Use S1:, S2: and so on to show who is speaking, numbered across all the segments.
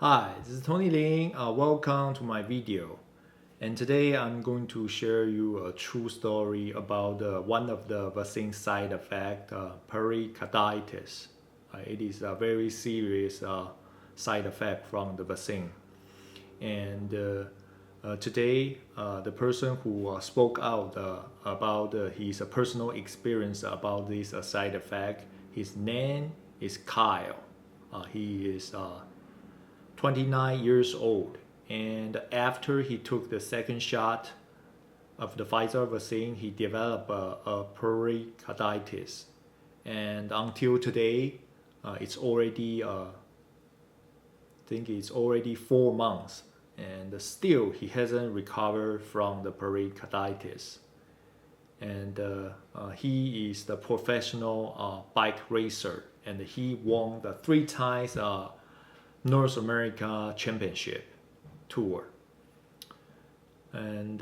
S1: Hi, this is Tony Lin. Welcome to my video. And today I'm going to share you a true story about one of the vaccine side effects, pericarditis. It is a very serious side effect from the vaccine. And today, the person who spoke out about his personal experience about this side effect, his name is Kyle. He is 29 years old, and after he took the second shot of the Pfizer vaccine, he developed a pericarditis. And until today, it's already, I think it's already 4 months, and still he hasn't recovered from the pericarditis. And he is the professional bike racer, and he won the 3 times North America Championship tour. And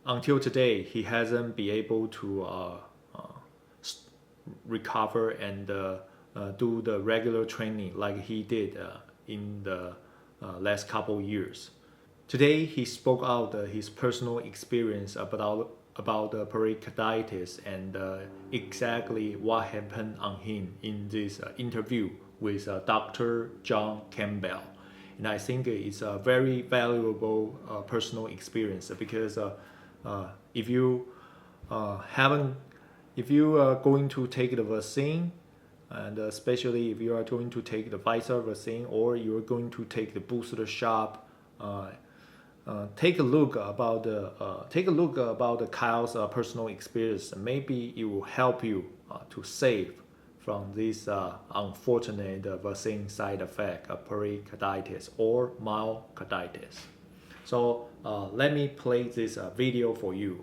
S1: until today, he hasn't been able to recover and do the regular training like he did in the last couple years. Today, he spoke out his personal experience about the pericarditis and exactly what happened on him in this interview with Dr. John Campbell. And I think it's a very valuable personal experience because if you if you are going to take the vaccine, and especially if you are going to take the Pfizer vaccine or you're going to take the booster shot, take a look about the Kyle's personal experience. Maybe it will help you to save from this unfortunate vaccine side effect of pericarditis or myocarditis. So let me play this video for you.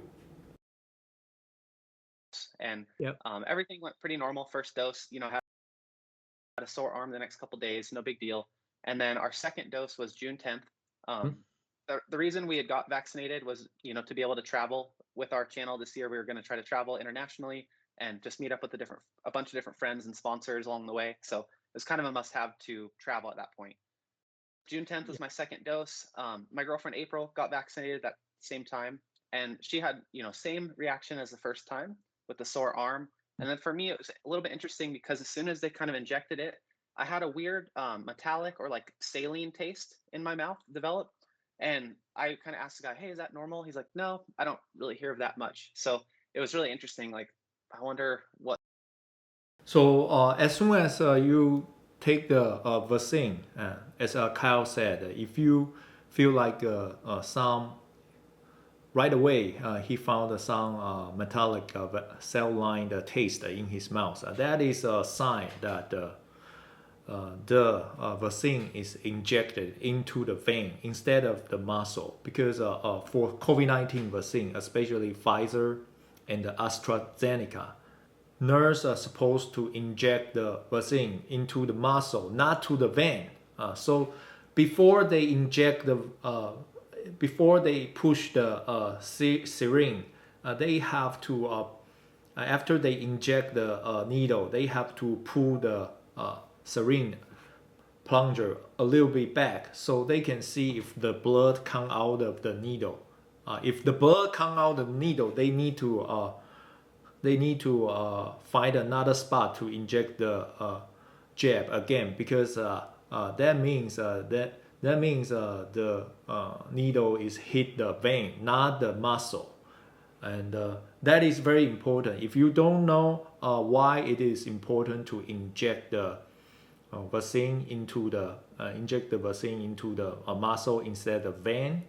S2: And
S1: Yep.
S2: everything went pretty normal. First dose, had a sore arm the next couple days, no big deal. And then our second dose was June 10th.
S1: Hmm?
S2: The reason we had got vaccinated was, to be able to travel with our channel this year. We were going to try to travel internationally and just meet up with a bunch of different friends and sponsors along the way. So it was kind of a must-have to travel at that point. June 10th was my second dose. My girlfriend April got vaccinated at that same time, and she had same reaction as the first time with the sore arm. And then for me, it was a little bit interesting because as soon as they kind of injected it, I had a weird metallic or like saline taste in my mouth develop. And I kind of asked the guy, "Hey, is that normal?" He's like, "No, I don't really hear of that much." So it was really interesting. Like, I wonder what.
S1: So as soon as you take the vaccine, as Kyle said, if you feel like some right away, he found some metallic cell-lined taste in his mouth. That is a sign that the vaccine is injected into the vein instead of the muscle. Because for COVID-19 vaccine, especially Pfizer and AstraZeneca, nurses are supposed to inject the vaccine into the muscle, not to the vein. So before they inject before they push the syringe, they have to, after they inject the needle, they have to pull the syringe plunger a little bit back so they can see if the blood come out of the needle. If the blood come out of the needle, they need to find another spot to inject the jab again, because that means the needle is hit the vein, not the muscle. And that is very important. If you don't know why it is important to inject the vaccine into the muscle instead of vein,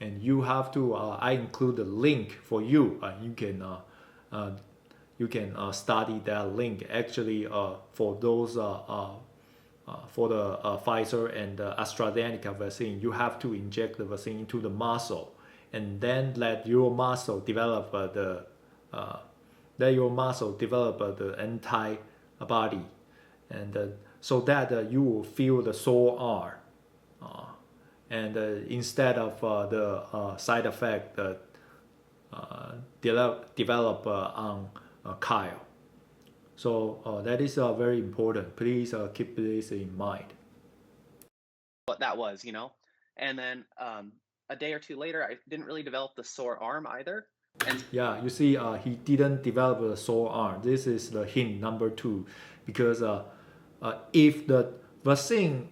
S1: and you have to I include the link for you. You can study that link. Actually, for those for the Pfizer and AstraZeneca vaccine, you have to inject the vaccine into the muscle, and then let your muscle develop the antibody, and so that you will feel the sore arm, and instead of the side effect develop on Kyle. So that is very important. Please keep this in mind.
S2: what that was, And then a day or two later, I didn't really develop the sore arm either. And
S1: Yeah, you see, he didn't develop a sore arm. This is the hint number two, because if the vaccine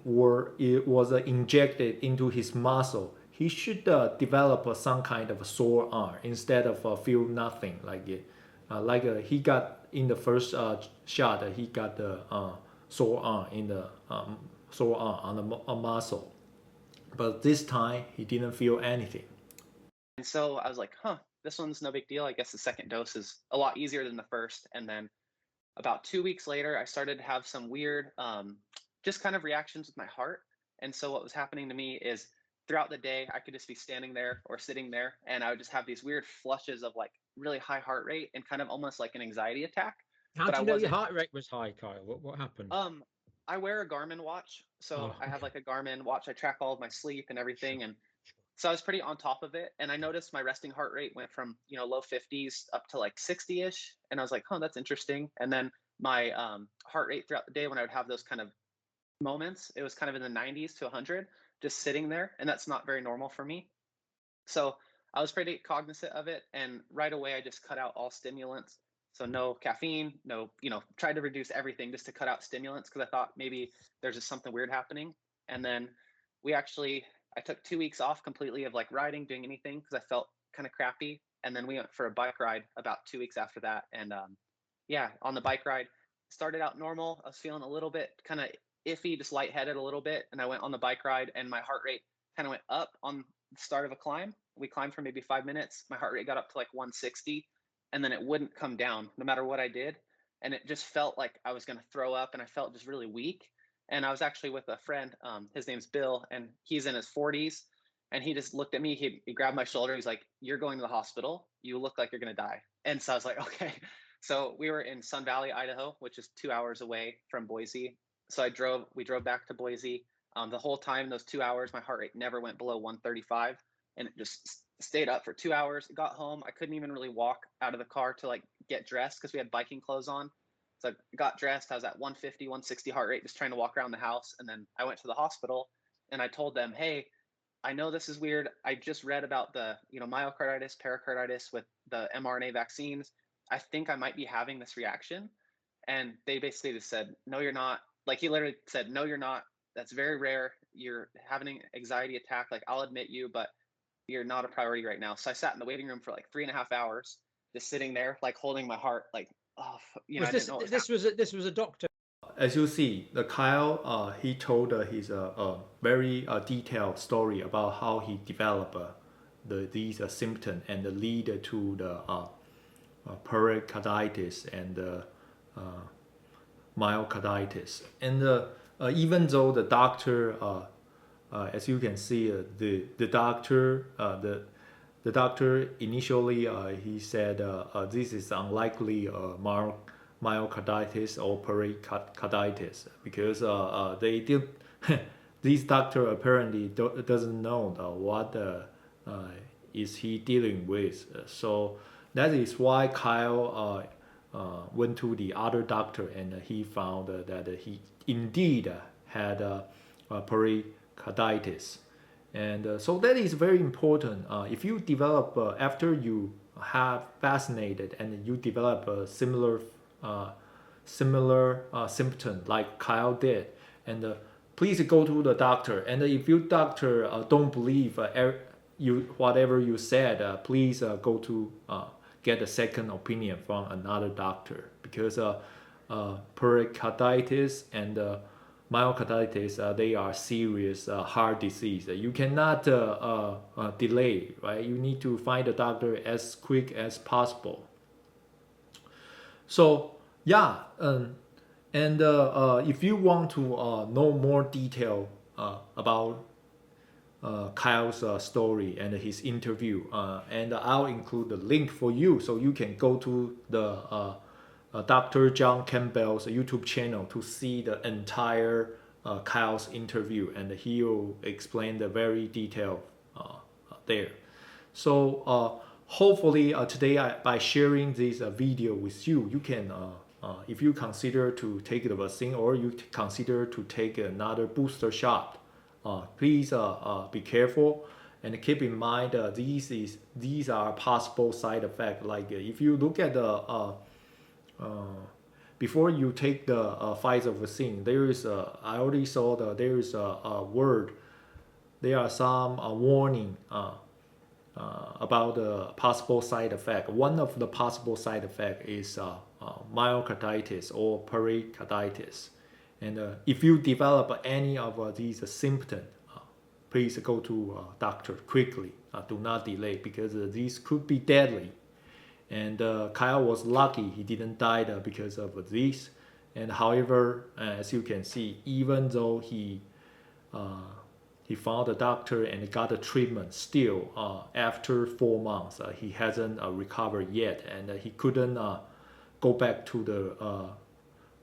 S1: it was injected into his muscle, he should develop some kind of sore arm instead of feel nothing like it. He got in the first shot, he got the sore arm in the sore arm on the muscle, but this time he didn't feel anything.
S2: so I was like, huh, this one's no big deal. I guess the second dose is a lot easier than the first. And then about 2 weeks later, I started to have some weird, just kind of reactions with my heart. And so what was happening to me is throughout the day, I could just be standing there or sitting there, and I would just have these weird flushes of like really high heart rate and kind of almost like an anxiety attack.
S3: How
S2: But
S3: do
S2: I
S3: you know your
S2: wasn't.
S3: heart rate was high, Kyle? What happened?
S2: I wear a Garmin watch, so
S3: Oh,
S2: I have
S3: okay.
S2: like a Garmin watch. I track all of my sleep and
S3: Sure,
S2: everything, and
S3: sure.
S2: so I was pretty on top of it. And I noticed my resting heart rate went from low 50s up to like 60ish, and I was like, "Oh, that's interesting." And then my heart rate throughout the day, when I would have those kind of moments, it was kind of in the 90s to 100, just sitting there, and that's not very normal for me. So I was pretty cognizant of it, and right away I just cut out all stimulants. So no caffeine, no, tried to reduce everything just to cut out stimulants because I thought maybe there's just something weird happening. And then I took 2 weeks off completely of like riding, doing anything because I felt kind of crappy. And then we went for a bike ride about 2 weeks after that. And yeah, on the bike ride, started out normal. I was feeling a little bit kind of iffy, just lightheaded a little bit. And I went on the bike ride, and my heart rate kind of went up on the start of a climb. We climbed for maybe 5 minutes. My heart rate got up to like 160, and then it wouldn't come down no matter what I did. And it just felt like I was going to throw up, and I felt just really weak. And I was actually with a friend. His name's Bill, and he's in his 40s. And he just looked at me. He grabbed my shoulder. He's like, "You're going to the hospital. You look like you're going to die." And so I was like, "Okay." So we were in Sun Valley, Idaho, which is 2 hours away from Boise. So we drove back to Boise. The whole time, those 2 hours, my heart rate never went below 135, and it just stayed up for 2 hours. Got home, I couldn't even really walk out of the car to like get dressed because we had biking clothes on. So I got dressed. I was at 150, 160 heart rate, just trying to walk around the house. And then I went to the hospital, and I told them, "Hey, I know this is weird. I just read about the myocarditis, pericarditis with the mRNA vaccines. I think I might be having this reaction." And they basically just said, "No, you're not." Like he literally said, "No, you're not. That's very rare. You're having an anxiety attack. Like I'll admit you, but you're not a priority right now." So I sat in the waiting room for like 3.5 hours, just sitting there, like holding my heart, like, oh,
S3: Was
S2: I didn't know what was happening.
S3: this was a doctor?
S1: As you see, the Kyle, he told his very detailed story about how he developed these symptoms and lead to the pericarditis and myocarditis. And even though the doctor, as you can see, the doctor initially he said this is unlikely myocarditis or pericarditis because they did this doctor apparently doesn't know what is he dealing with. So that is why Kyle went to the other doctor, and he found that he indeed had pericarditis. And so that is very important. If you develop, after you have vaccinated and you develop a similar symptom like Kyle did, and please go to the doctor. And if your doctor don't believe you whatever you said, please go to get a second opinion from another doctor, because pericarditis and myocarditis, they are serious heart disease. You cannot delay, right? You need to find a doctor as quick as possible. So yeah, and if you want to know more detail about Kyle's story and his interview, and I'll include the link for you, so you can go to the Dr. John Campbell's YouTube channel to see the entire Kyle's interview, and he'll explain the very detail there. So hopefully today by sharing this video with you, you can, if you consider to take the vaccine or you consider to take another booster shot, please be careful and keep in mind these are possible side effects. Like if you look at the before you take the Pfizer vaccine, there is I already saw there is a word. There are some warning about the possible side effect. One of the possible side effect is myocarditis or pericarditis. And if you develop any of these symptoms, please go to doctor quickly. Do not delay because these could be deadly. And Kyle was lucky he didn't die because of this. And however, as you can see, even though he found a doctor and got the treatment, still after 4 months he hasn't recovered yet, and he couldn't go back to the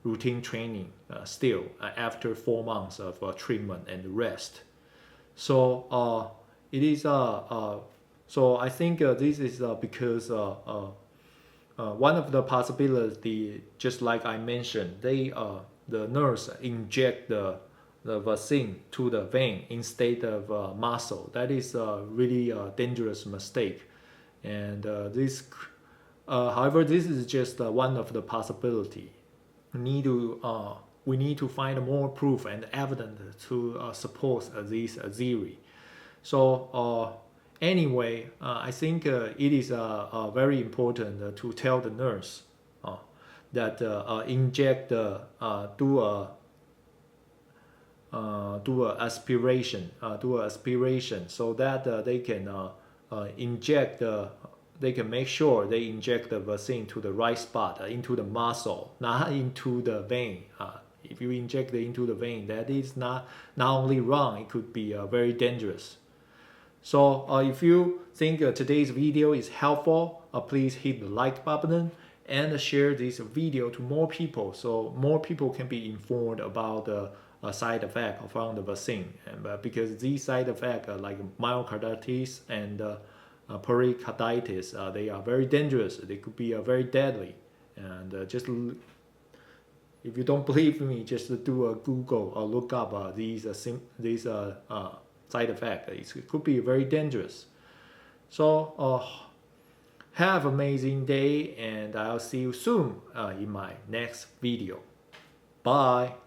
S1: routine training still after 4 months of treatment and rest. So it is so I think this is because one of the possibility, just like I mentioned, the nurse inject the vaccine to the vein instead of muscle. That is a really dangerous mistake. And however, this is just one of the possibility. We need to find more proof and evidence to support this theory. So anyway, I think it is very important to tell the nurse that inject do a aspiration so that they can inject they can make sure they inject the vaccine to the right spot, into the muscle, not into the vein. If you inject it into the vein, that is not only wrong, it could be very dangerous. So if you think today's video is helpful, please hit the like button and share this video to more people so more people can be informed about the side effect from the vaccine. And because these side effects like myocarditis and pericarditis, they are very dangerous. They could be very deadly. And just if you don't believe me, just do a Google or look up these side effects. It could be very dangerous. So have an amazing day, and I'll see you soon in my next video. Bye.